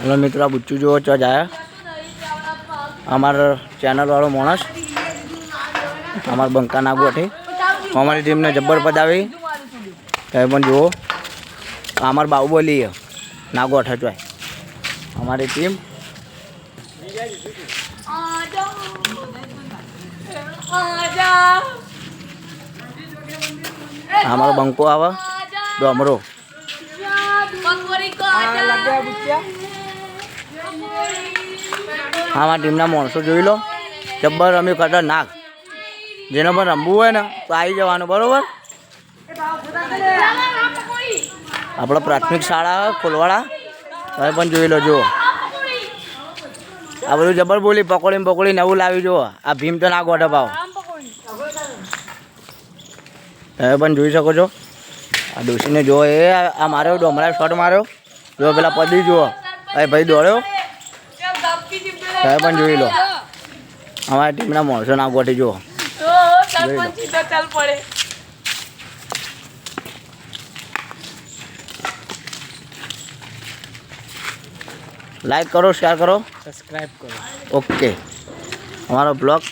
Hello मित्रों, आ बुच्चू जो च जाए अमर चैनल वालों मानस अमर बंका नागू अठे अमरी टीम ने जब्बर पदावी जुओ अमर बाहुबली है नागू अठे चो हमारी टीम हमारा बंको आवा डोमरो हमारी टीम माणसों जो लो जब्बर रमी खतरनाक जेने पर रमवू है ना तो आई जवान बराबर। अपना प्राथमिक शाळा खोलवाड़ा તમે પણ જોઈ લો। જુઓ આ બધું જબર બોલી પકોડી પકોડી નવું લાવી જુઓ। આ ભીમ તો ના ગોઠે પાવ તમે પણ જોઈ શકો છો। આ ડોસીને જુઓ એ આ માર્યો ડોમરા શોટ માર્યો જો પેલા પદી જુઓ એ ભાઈ દોડ્યો તમે પણ જોઈ લો। અમારી ટીમના માણસો ના ગોઠી જુઓ लाइक करो शेयर करो सब्सक्राइब करो ओके हमारा ब्लॉग